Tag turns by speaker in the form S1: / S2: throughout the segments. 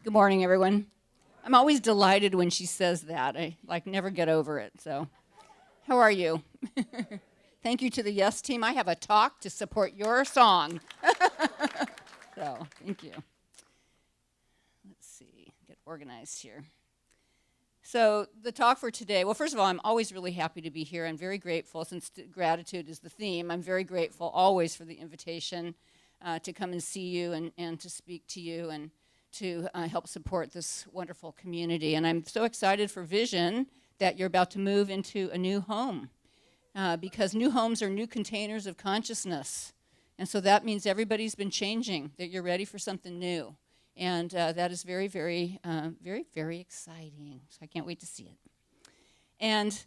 S1: Good morning, everyone. I'm always delighted when she says that. I never get over it. So, how are you? Thank you to the Yes team. I have a talk to support your song. So, thank you. Let's see, get organized here. So, the talk for today, well, first of all, I'm always really happy to be here. I'm very grateful, since gratitude is the theme. I'm very grateful always for the invitation to come and see you and to speak to you and to help support this wonderful community. And I'm so excited for Vision that you're about to move into a new home because new homes are new containers of consciousness. And so that means everybody's been changing, that you're ready for something new. And that is very, very, very exciting. So I can't wait to see it. And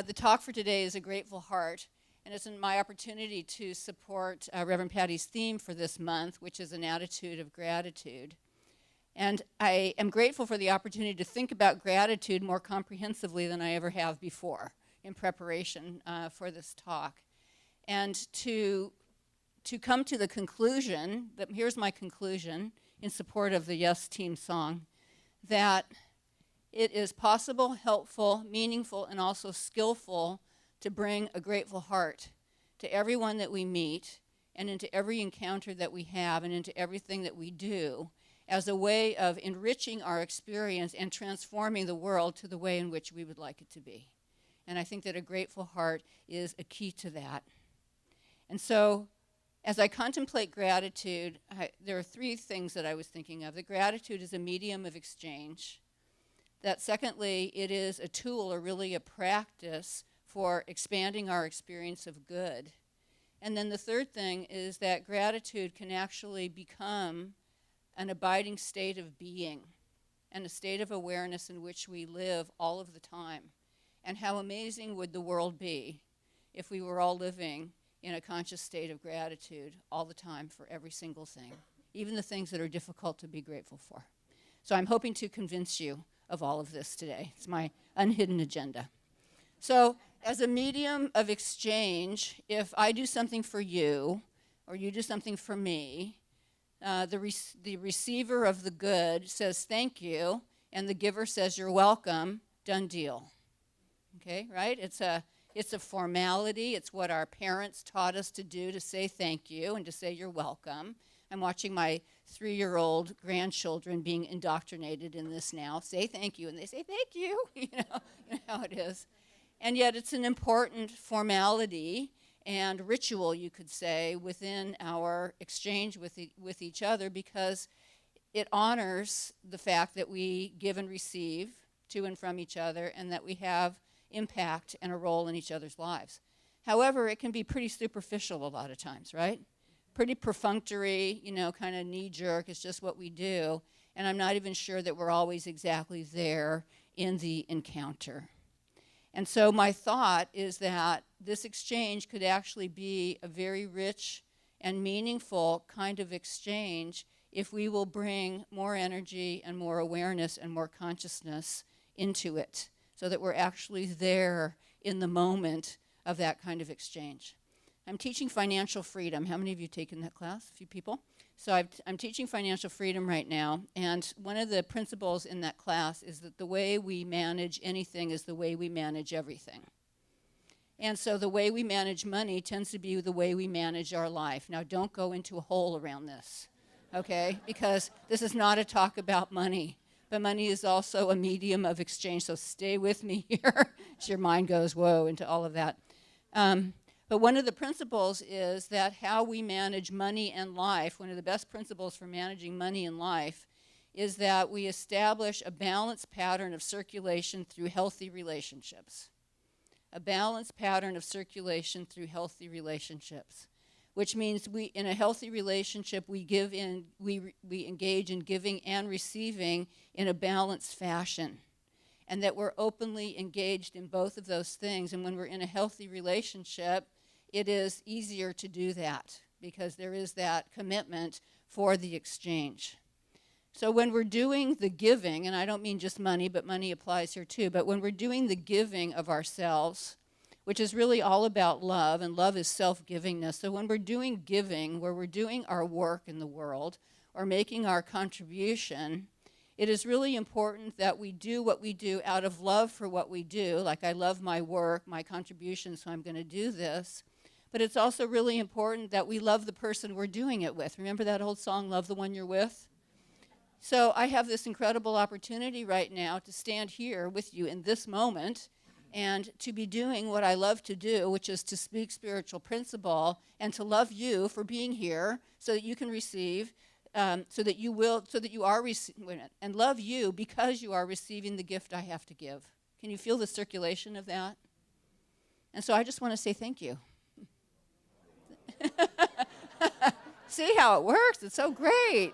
S1: the talk for today is A Grateful Heart. And it's my opportunity to support Reverend Patty's theme for this month, which is an attitude of gratitude. And I am grateful for the opportunity to think about gratitude more comprehensively than I ever have before in preparation for this talk. And to come to the conclusion, that here's my conclusion in support of the Yes Team song, that it is possible, helpful, meaningful, and also skillful to bring a grateful heart to everyone that we meet and into every encounter that we have and into everything that we do, as a way of enriching our experience and transforming the world to the way in which we would like it to be. And I think that a grateful heart is a key to that. And so, as I contemplate gratitude, there are three things that I was thinking of. That gratitude is a medium of exchange. That secondly, it is a tool, or really a practice, for expanding our experience of good. And then the third thing is that gratitude can actually become an abiding state of being and a state of awareness in which we live all of the time. And how amazing would the world be if we were all living in a conscious state of gratitude all the time for every single thing, even the things that are difficult to be grateful for. So I'm hoping to convince you of all of this today. It's my unhidden agenda. So as a medium of exchange, if I do something for you or you do something for me, the receiver of the good says thank you, and the giver says you're welcome. Done deal. Okay, right? It's a formality. It's what our parents taught us to do, to say thank you and to say you're welcome. I'm watching my 3-year-old grandchildren being indoctrinated in this now. Say thank you, and they say thank you. You know how it is. And yet it's an important formality and ritual, you could say, within our exchange with each other, because it honors the fact that we give and receive to and from each other, and that we have impact and a role in each other's lives. However, it can be pretty superficial a lot of times, right? Pretty perfunctory, kind of knee-jerk. It's just what we do, and I'm not even sure that we're always exactly there in the encounter. And so my thought is that this exchange could actually be a very rich and meaningful kind of exchange if we will bring more energy and more awareness and more consciousness into it, so that we're actually there in the moment of that kind of exchange. I'm teaching financial freedom. How many of you have taken that class? A few people? So I'm teaching financial freedom right now, and one of the principles in that class is that the way we manage anything is the way we manage everything. And so the way we manage money tends to be the way we manage our life. Now, don't go into a hole around this, okay? Because this is not a talk about money, but money is also a medium of exchange, so stay with me here as your mind goes, whoa, into all of that. But one of the principles is that how we manage money and life, one of the best principles for managing money and life, is that we establish a balanced pattern of circulation through healthy relationships. A balanced pattern of circulation through healthy relationships, which means in a healthy relationship, we engage in giving and receiving in a balanced fashion, and that we're openly engaged in both of those things. And when we're in a healthy relationship, it is easier to do that because there is that commitment for the exchange. So when we're doing the giving, and I don't mean just money, but money applies here too, but when we're doing the giving of ourselves, which is really all about love, and love is self-givingness. So when we're doing giving, where we're doing our work in the world or making our contribution, It is really important that we do what we do out of love for what we do. Like, I love my work, my contribution, so I'm going to do this. But it's also really important that we love the person we're doing it with. Remember that old song, Love the One You're With? So I have this incredible opportunity right now to stand here with you in this moment and to be doing what I love to do, which is to speak spiritual principle and to love you for being here so that you can receive, so that you are receiving, and love you because you are receiving the gift I have to give. Can you feel the circulation of that? And so I just want to say thank you. See how it works? It's so great.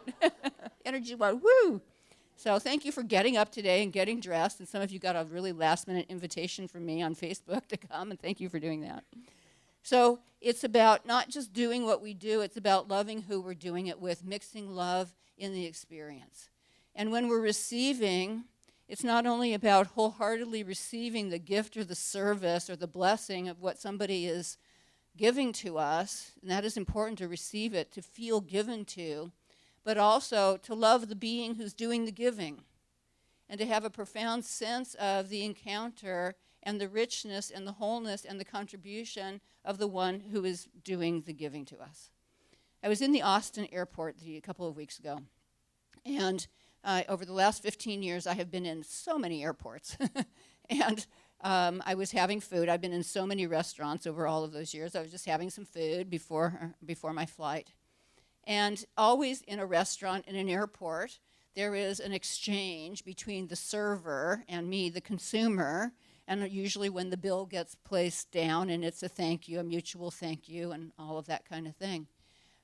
S1: Energy, woo! So thank you for getting up today and getting dressed. And some of you got a really last-minute invitation from me on Facebook to come, and thank you for doing that. So it's about not just doing what we do, it's about loving who we're doing it with, mixing love in the experience. And when we're receiving, it's not only about wholeheartedly receiving the gift or the service or the blessing of what somebody is giving to us, and that is important to receive it, to feel given to, but also to love the being who's doing the giving and to have a profound sense of the encounter and the richness and the wholeness and the contribution of the one who is doing the giving to us. I was in the Austin airport a couple of weeks ago, and over the last 15 years I have been in so many airports. And I was having food. I've been in so many restaurants over all of those years. I was just having some food before my flight. And always in a restaurant, in an airport, there is an exchange between the server and me, the consumer, and usually when the bill gets placed down and it's a thank you, a mutual thank you, and all of that kind of thing.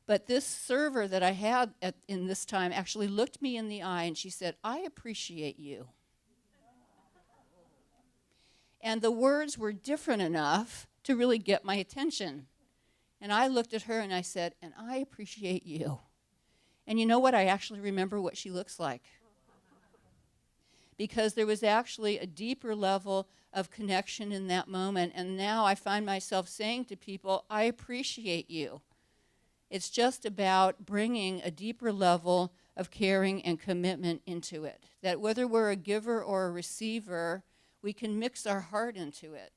S1: But this server that I had in this time actually looked me in the eye and she said, "I appreciate you." And the words were different enough to really get my attention. And I looked at her and I said, "And I appreciate you." And you know what? I actually remember what she looks like. Because there was actually a deeper level of connection in that moment. And now I find myself saying to people, "I appreciate you." It's just about bringing a deeper level of caring and commitment into it. That whether we're a giver or a receiver, we can mix our heart into it.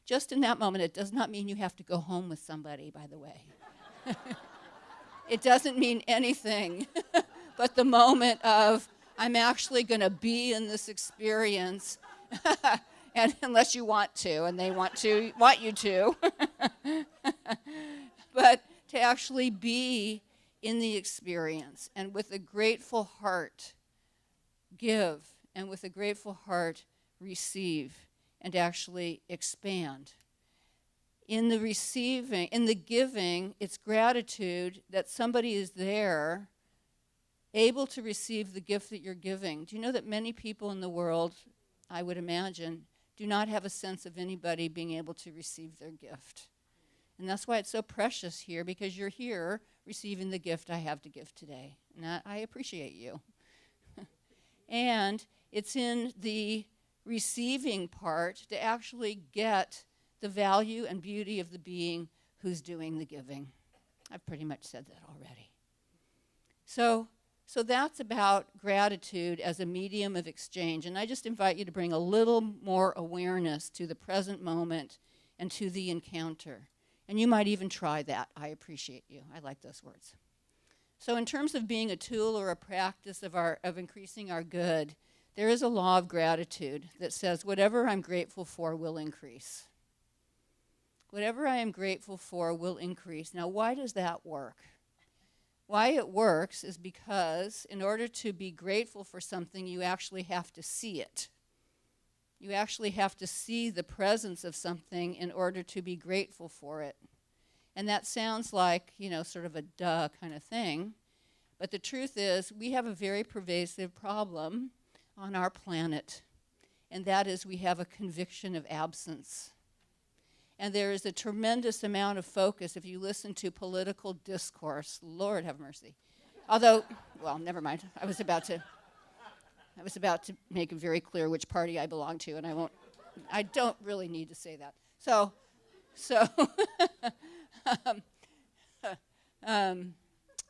S1: Just in that moment, it does not mean you have to go home with somebody, by the way. It doesn't mean anything but the moment of, I'm actually going to be in this experience, and unless you want to, and they want you to. But to actually be in the experience, and with a grateful heart, give, and with a grateful heart, receive, and actually expand. In the receiving, in the giving, it's gratitude that somebody is there, able to receive the gift that you're giving. Do you know that many people in the world, I would imagine, do not have a sense of anybody being able to receive their gift? And that's why it's so precious here, because you're here receiving the gift I have to give today. And I appreciate you. And it's in the receiving part to actually get the value and beauty of the being who's doing the giving. I've pretty much said that already. So that's about gratitude as a medium of exchange. And I just invite you to bring a little more awareness to the present moment and to the encounter. And you might even try that. I appreciate you. I like those words. So in terms of being a tool or a practice of increasing our good, there is a law of gratitude that says whatever I'm grateful for will increase. Whatever I am grateful for will increase. Now, why does that work? Why it works is because in order to be grateful for something, you actually have to see it. You actually have to see the presence of something in order to be grateful for it. And that sounds like, sort of a duh kind of thing. But the truth is, we have a very pervasive problem on our planet, and that is we have a conviction of absence. And there is a tremendous amount of focus if you listen to political discourse. Lord have mercy. Although, well, never mind. I was about to make it very clear which party I belong to, and I don't really need to say that. So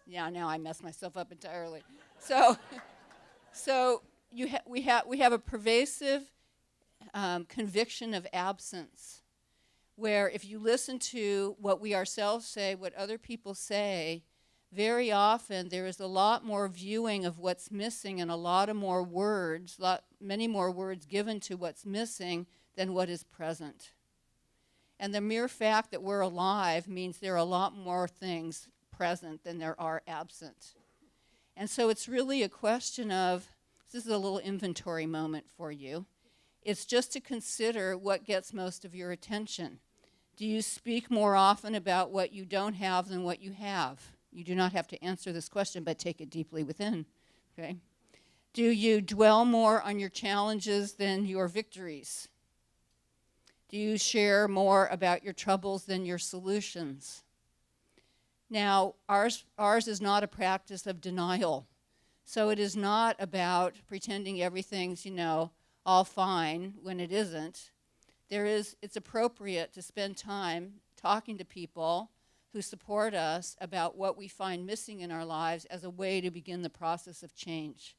S1: yeah, now I messed myself up entirely. So we have a pervasive conviction of absence, where if you listen to what we ourselves say, what other people say, very often there is a lot more viewing of what's missing and a lot of more words, many more words given to what's missing than what is present. And the mere fact that we're alive means there are a lot more things present than there are absent. And so it's really a question of, this is a little inventory moment for you. It's just to consider what gets most of your attention. Do you speak more often about what you don't have than what you have? You do not have to answer this question, but take it deeply within, okay? Do you dwell more on your challenges than your victories? Do you share more about your troubles than your solutions? Now, ours is not a practice of denial. So it is not about pretending everything's, all fine when it isn't. It's appropriate to spend time talking to people who support us about what we find missing in our lives as a way to begin the process of change.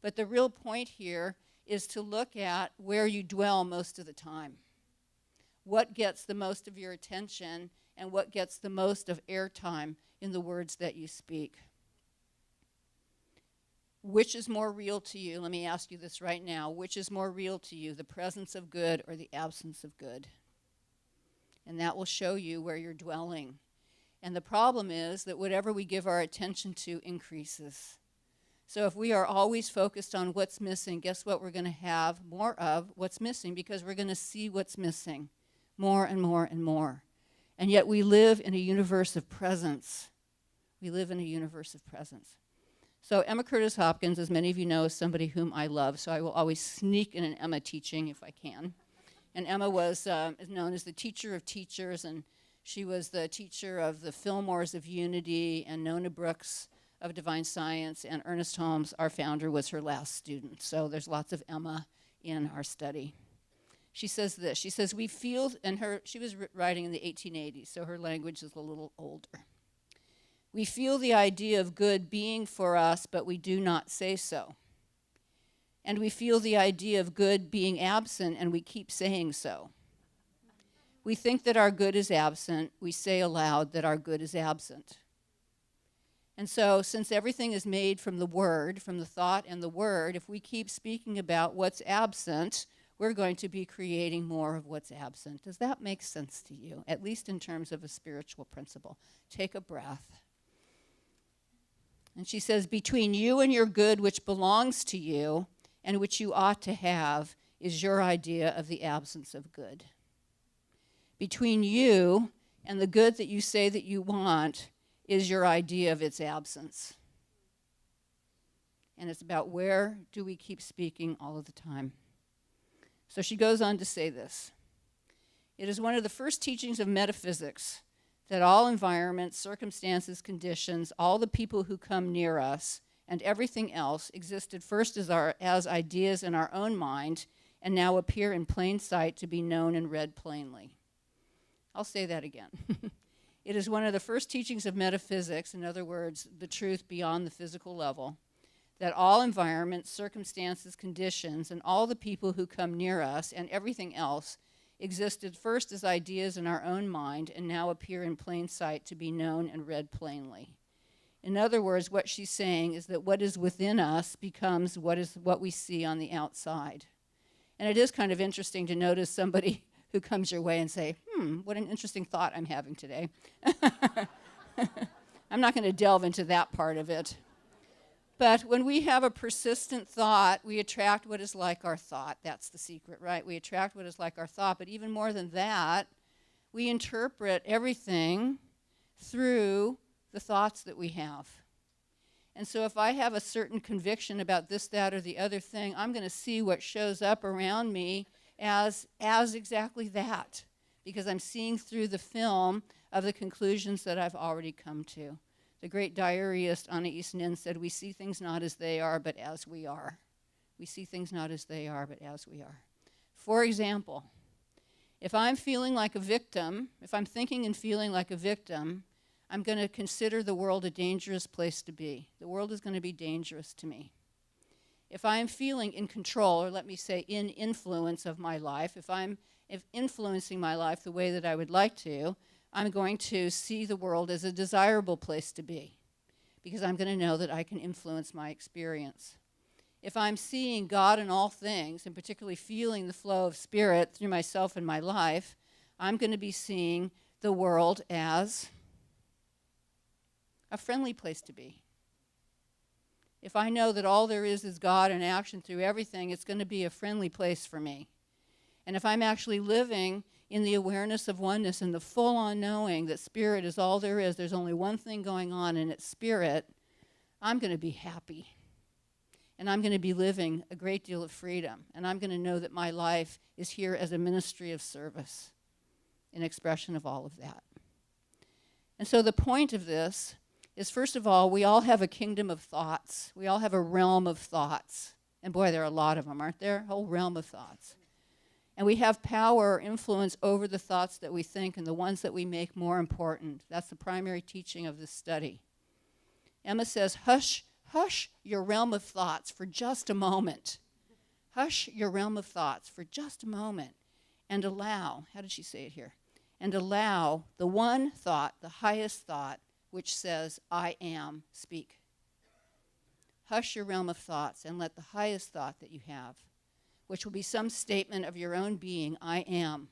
S1: But the real point here is to look at where you dwell most of the time. What gets the most of your attention and what gets the most of airtime in the words that you speak. Which is more real to you? Let me ask you this right now. Which is more real to you, the presence of good or the absence of good? And that will show you where you're dwelling. And the problem is that whatever we give our attention to increases. So if we are always focused on what's missing, guess what we're going to have more of? What's missing, because we're going to see what's missing more and more and more. And yet we live in a universe of presence. We live in a universe of presence. So Emma Curtis Hopkins, as many of you know, is somebody whom I love, so I will always sneak in an Emma teaching if I can. And Emma is known as the teacher of teachers, and she was the teacher of the Fillmores of Unity and Nona Brooks of Divine Science, and Ernest Holmes, our founder, was her last student. So there's lots of Emma in our study. She says this, she says, we feel, she was writing in the 1880s, so her language is a little older. We feel the idea of good being for us, but we do not say so. And we feel the idea of good being absent, and we keep saying so. We think that our good is absent. We say aloud that our good is absent. And so, since everything is made from the word, from the thought and the word, if we keep speaking about what's absent, we're going to be creating more of what's absent. Does that make sense to you, at least in terms of a spiritual principle? Take a breath. And she says, between you and your good, which belongs to you and which you ought to have, is your idea of the absence of good. Between you and the good that you say that you want is your idea of its absence. And it's about where do we keep speaking all of the time. So she goes on to say this. It is one of the first teachings of metaphysics that all environments, circumstances, conditions, all the people who come near us, and everything else existed first as ideas in our own mind and now appear in plain sight to be known and read plainly. I'll say that again. It is one of the first teachings of metaphysics, in other words, the truth beyond the physical level, that all environments, circumstances, conditions, and all the people who come near us and everything else existed first as ideas in our own mind and now appear in plain sight to be known and read plainly. In other words, what she's saying is that what is within us becomes what we see on the outside. And it is kind of interesting to notice somebody who comes your way and say, what an interesting thought I'm having today. I'm not going to delve into that part of it. But when we have a persistent thought, we attract what is like our thought. That's the secret, right? We attract what is like our thought. But even more than that, we interpret everything through the thoughts that we have. And so if I have a certain conviction about this, that, or the other thing, I'm going to see what shows up around me as exactly that, because I'm seeing through the film of the conclusions that I've already come to. The great diarist Anna Nin said, we see things not as they are, but as we are. We see things not as they are, but as we are. For example, if I'm feeling like a victim, if I'm thinking and feeling like a victim, I'm going to consider the world a dangerous place to be. The world is going to be dangerous to me. If I am feeling in control, or let me say in influence of my life, if influencing my life the way that I would like to, I'm going to see the world as a desirable place to be, because I'm going to know that I can influence my experience. If I'm seeing God in all things, and particularly feeling the flow of spirit through myself and my life, I'm going to be seeing the world as a friendly place to be. If I know that all there is God in action through everything, it's going to be a friendly place for me. And if I'm actually living in the awareness of oneness and the full-on knowing that spirit is all there is, there's only one thing going on, and it's spirit, I'm going to be happy. And I'm going to be living a great deal of freedom. And I'm going to know that my life is here as a ministry of service, an expression of all of that. And so the point of this is, first of all, we all have a kingdom of thoughts. We all have a realm of thoughts. And boy, there are a lot of them, aren't there? A whole realm of thoughts. And we have power or influence over the thoughts that we think and the ones that we make more important. That's the primary teaching of this study. Emma says, hush your realm of thoughts for just a moment. Hush your realm of thoughts for just a moment and allow, how did she say it here? And allow the one thought, the highest thought, which says, I am, speak. Hush your realm of thoughts and let the highest thought that you have, which will be some statement of your own being, I am.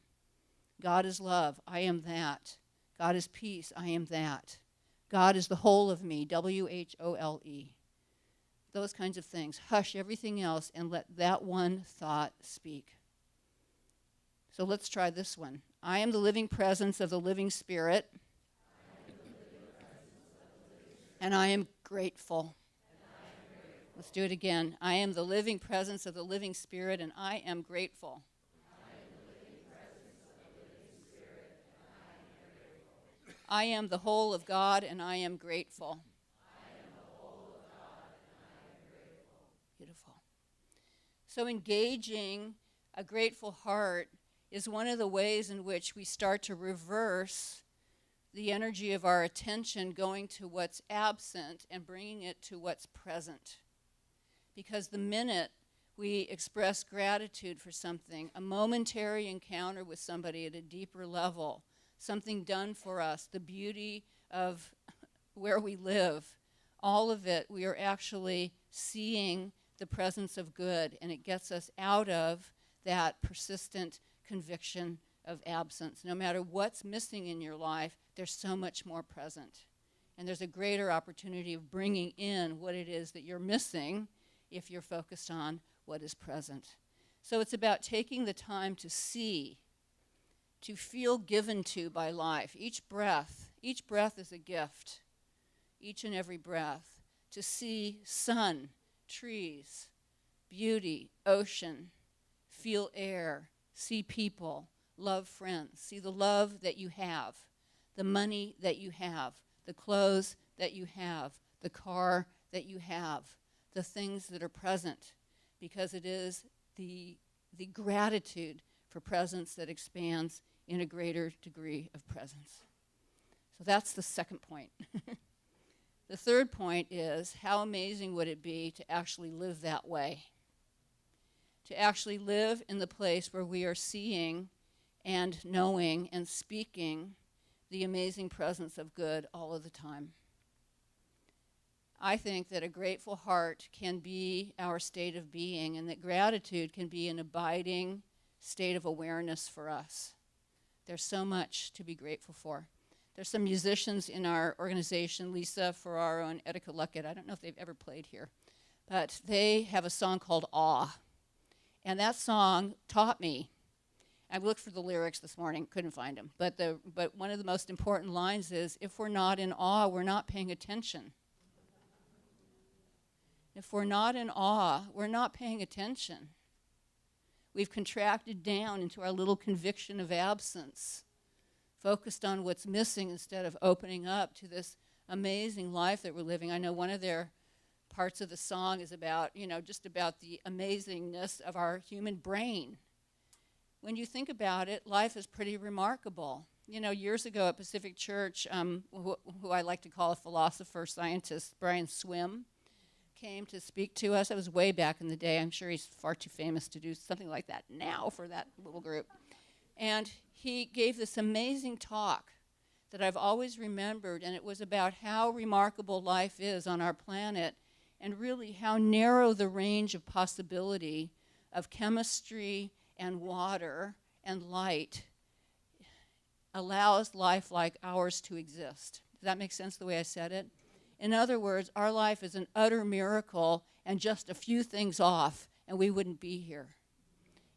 S1: God is love, I am that. God is peace, I am that. God is the whole of me, W-H-O-L-E. Those kinds of things. Hush everything else and let that one thought speak. So let's try this one. I am the living presence of the living spirit, and I am grateful. Let's do it again. I am the living presence of the living spirit, and I am grateful. I am the whole of God, and I am grateful. Beautiful. So engaging a grateful heart is one of the ways in which we start to reverse the energy of our attention going to what's absent and bringing it to what's present. Because the minute we express gratitude for something, a momentary encounter with somebody at a deeper level, something done for us, the beauty of where we live, all of it, we are actually seeing the presence of good, and it gets us out of that persistent conviction of absence. No matter what's missing in your life, there's so much more present. And there's a greater opportunity of bringing in what it is that you're missing if you're focused on what is present. So it's about taking the time to see, to feel given to by life. Each breath is a gift, each and every breath. To see sun, trees, beauty, ocean, feel air, see people, love friends, see the love that you have, the money that you have, the clothes that you have, the car that you have, the things that are present, because it is the gratitude for presence that expands in a greater degree of presence. So that's the second point. The third point is, how amazing would it be to actually live that way? To actually live in the place where we are seeing and knowing and speaking the amazing presence of good all of the time. I think that a grateful heart can be our state of being, and that gratitude can be an abiding state of awareness for us. There's so much to be grateful for. There's some musicians in our organization, Lisa Ferraro and Etika Luckett. I don't know if they've ever played here, but they have a song called Awe. And that song taught me. I looked for the lyrics this morning, couldn't find them. But one of the most important lines is, if we're not in awe, we're not paying attention. If we're not in awe, we're not paying attention. We've contracted down into our little conviction of absence, focused on what's missing instead of opening up to this amazing life that we're living. I know one of their parts of the song is about, just about the amazingness of our human brain. When you think about it, life is pretty remarkable. Years ago at Pacific Church, who I like to call a philosopher, scientist, Brian Swim, came to speak to us. That was way back in the day. I'm sure he's far too famous to do something like that now for that little group. And he gave this amazing talk that I've always remembered, and it was about how remarkable life is on our planet and really how narrow the range of possibility of chemistry and water and light allows life like ours to exist. Does that make sense the way I said it? In other words, our life is an utter miracle and just a few things off, and we wouldn't be here.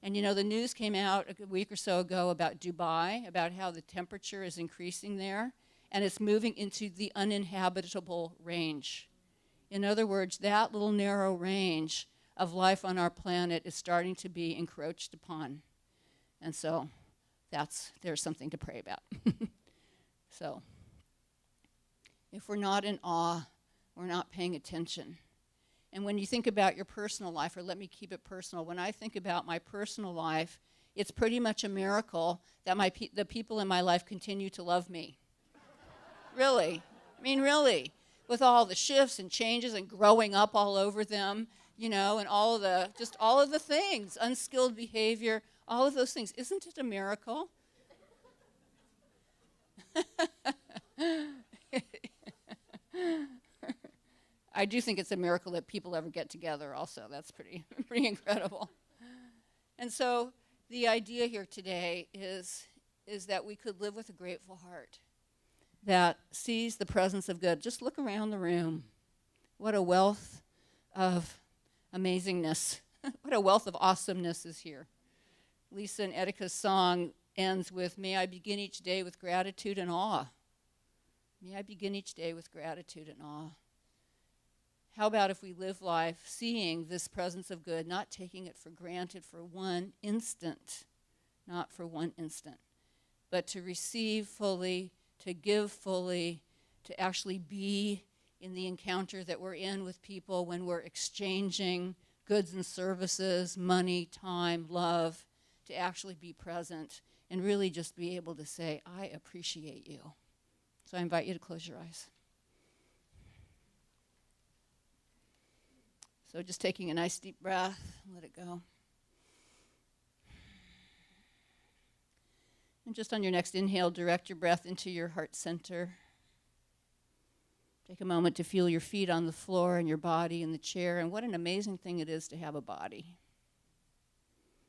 S1: And you know, the news came out a week or so ago about Dubai, about how the temperature is increasing there, and it's moving into the uninhabitable range. In other words, that little narrow range of life on our planet is starting to be encroached upon. And so there's something to pray about. So if we're not in awe, we're not paying attention. And when you think about your personal life, or let me keep it personal, when I think about my personal life, it's pretty much a miracle that the people in my life continue to love me. Really. I mean, really. With all the shifts and changes and growing up all over them, you know, and all of the things, unskilled behavior, all of those things. Isn't it a miracle? I do think it's a miracle that people ever get together also. That's pretty incredible. And so the idea here today is that we could live with a grateful heart that sees the presence of good. Just look around the room. What a wealth of amazingness. What a wealth of awesomeness is here. Lisa and Etika's song ends with, "May I begin each day with gratitude and awe." May I begin each day with gratitude and awe. How about if we live life seeing this presence of good, not taking it for granted for one instant, not for one instant, but to receive fully, to give fully, to actually be in the encounter that we're in with people when we're exchanging goods and services, money, time, love, to actually be present and really just be able to say, I appreciate you. So I invite you to close your eyes. So just taking a nice deep breath, let it go. And just on your next inhale, direct your breath into your heart center. Take a moment to feel your feet on the floor and your body in the chair, and what an amazing thing it is to have a body.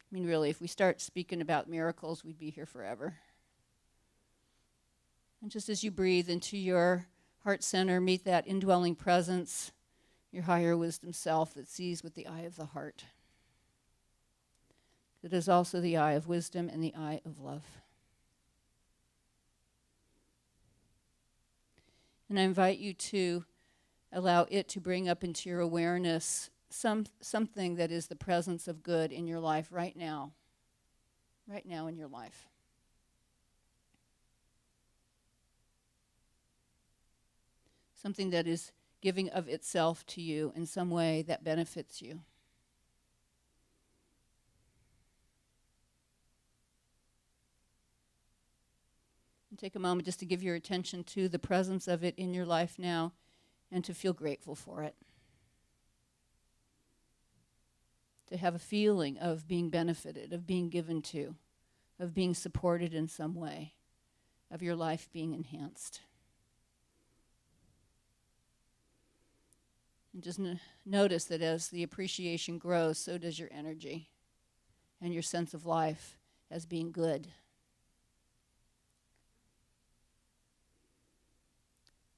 S1: I mean, really, if we start speaking about miracles, we'd be here forever. And just as you breathe into your heart center, meet that indwelling presence, your higher wisdom self that sees with the eye of the heart. It is also the eye of wisdom and the eye of love. And I invite you to allow it to bring up into your awareness something that is the presence of good in your life right now in your life. Something that is giving of itself to you in some way that benefits you. And take a moment just to give your attention to the presence of it in your life now and to feel grateful for it. To have a feeling of being benefited, of being given to, of being supported in some way, of your life being enhanced. And just notice that as the appreciation grows, so does your energy and your sense of life as being good.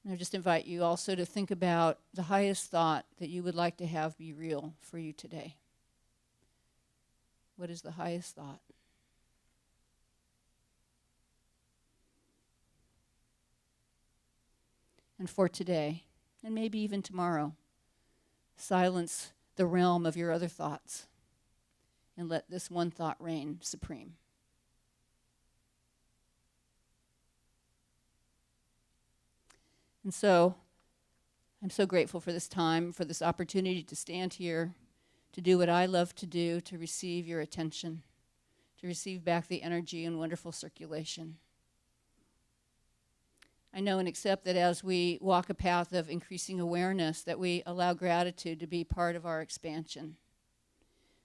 S1: And I just invite you also to think about the highest thought that you would like to have be real for you today. What is the highest thought? And for today, and maybe even tomorrow, silence the realm of your other thoughts and let this one thought reign supreme. And so, I'm so grateful for this time, for this opportunity to stand here, to do what I love to do, to receive your attention, to receive back the energy and wonderful circulation. I know and accept that as we walk a path of increasing awareness, that we allow gratitude to be part of our expansion,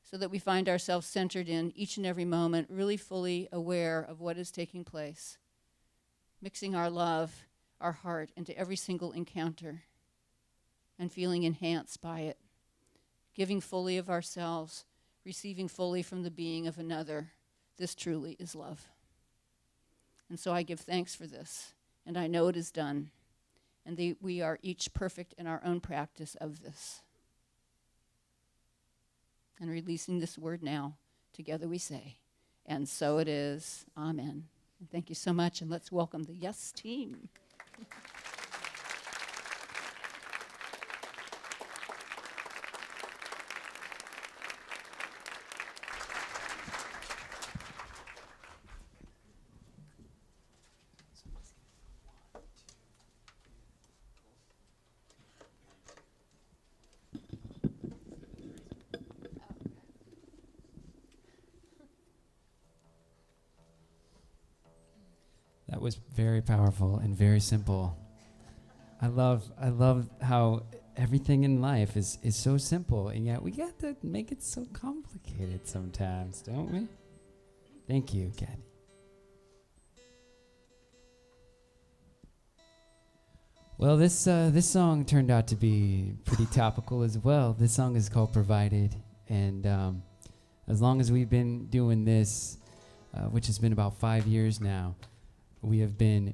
S1: so that we find ourselves centered in each and every moment, really fully aware of what is taking place, mixing our love, our heart into every single encounter, and feeling enhanced by it, giving fully of ourselves, receiving fully from the being of another. This truly is love. And so I give thanks for this, and I know it is done, and we are each perfect in our own practice of this. And releasing this word now, together we say, and so it is. Amen. And thank you so much, and let's welcome the Yes team.
S2: That was very powerful and very simple. I love how everything in life is so simple, and yet we got to make it so complicated sometimes, don't we? Thank you, Kathy. Well, this song turned out to be pretty topical as well. This song is called Provided, and as long as we've been doing this, which has been about 5 years now, we have been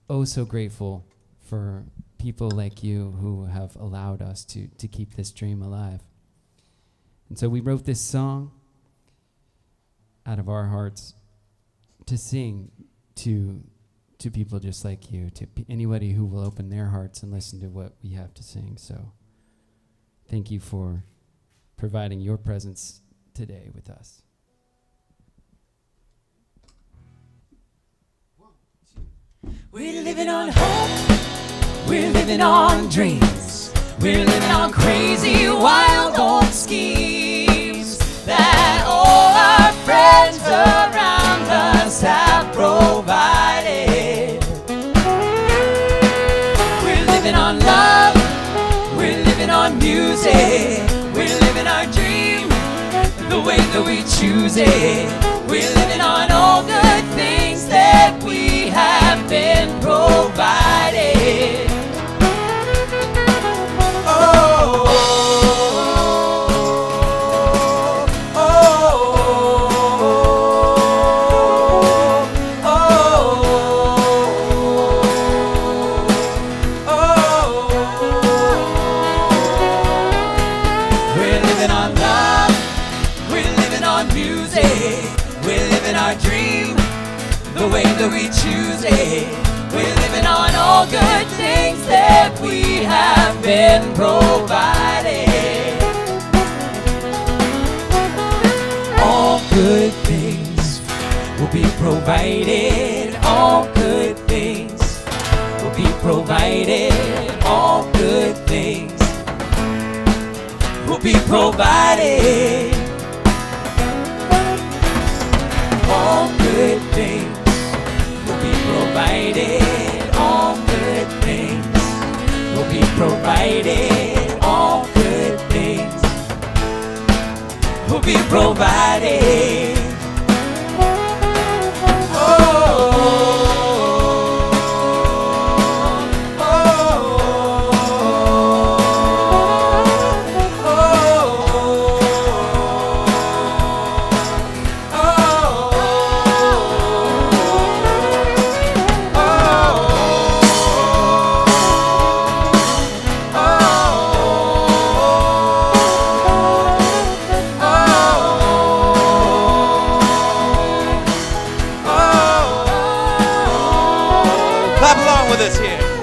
S2: oh so grateful for people like you who have allowed us to keep this dream alive. And so we wrote this song out of our hearts to sing to people just like you, to anybody who will open their hearts and listen to what we have to sing. So thank you for providing your presence today with us.
S3: We're living on hope, we're living on dreams, we're living on crazy, wild, old schemes that all our friends around us have provided. We're living on love, we're living on music, we're living our dream the way that we choose it. We're living on all good things that we have been provided. Oh, oh, oh, oh. We're living on love, we're living on music, we're living our dream the way that we choose it. We're living on all good things that we have been provided. All good things will be provided. All good things will be provided. All good things will be provided. All good things will be provided. All good things will be provided. All good things will be provided.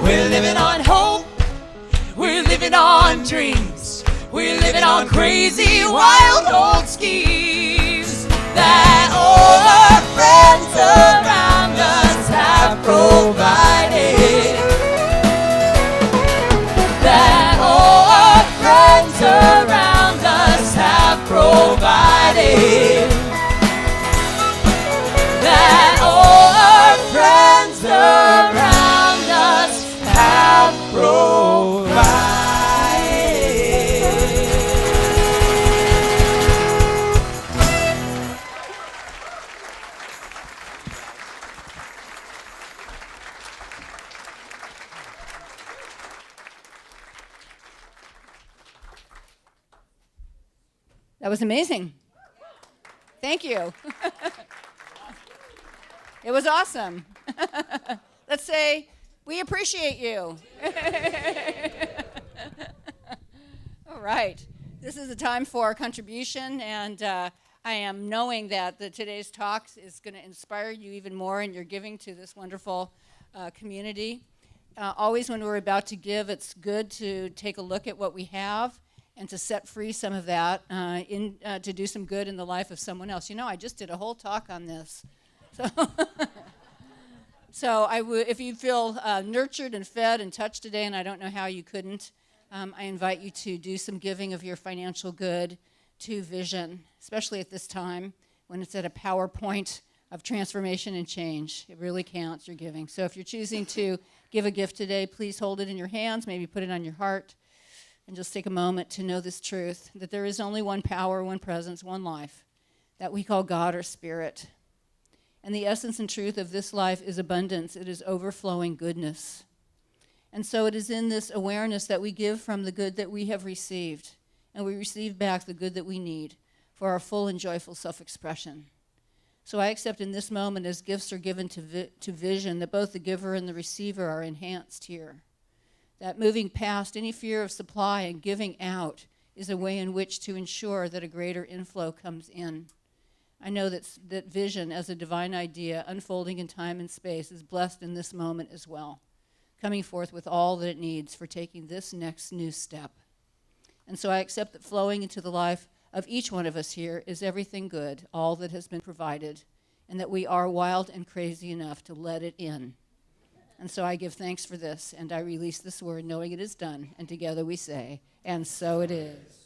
S3: We're living on hope, we're living on dreams, we're living on crazy, wild, old schemes that all our friends around us have provided. That all our friends around us have provided. That all our friends around us
S1: That was amazing. Thank you. It was awesome. Let's say, we appreciate you. All right. This is a time for contribution, and I am knowing that today's talk is going to inspire you even more in your giving to this wonderful community. Always when we're about to give, it's good to take a look at what we have and to set free some of that to do some good in the life of someone else. You know, I just did a whole talk on this. So if you feel nurtured and fed and touched today, and I don't know how you couldn't, I invite you to do some giving of your financial good to Vision, especially at this time when it's at a power point of transformation and change. It really counts, your giving. So if you're choosing to give a gift today, please hold it in your hands, maybe put it on your heart, and just take a moment to know this truth, that there is only one power, one presence, one life that we call God or Spirit. And the essence and truth of this life is abundance. It is overflowing goodness. And so it is in this awareness that we give from the good that we have received, and we receive back the good that we need for our full and joyful self-expression. So I accept in this moment, as gifts are given to Vision, that both the giver and the receiver are enhanced here. That moving past any fear of supply and giving out is a way in which to ensure that a greater inflow comes in. I know that Vision, as a divine idea unfolding in time and space, is blessed in this moment as well, coming forth with all that it needs for taking this next new step. And so I accept that flowing into the life of each one of us here is everything good, all that has been provided, and that we are wild and crazy enough to let it in. And so I give thanks for this, and I release this word knowing it is done, and together we say, and so it is.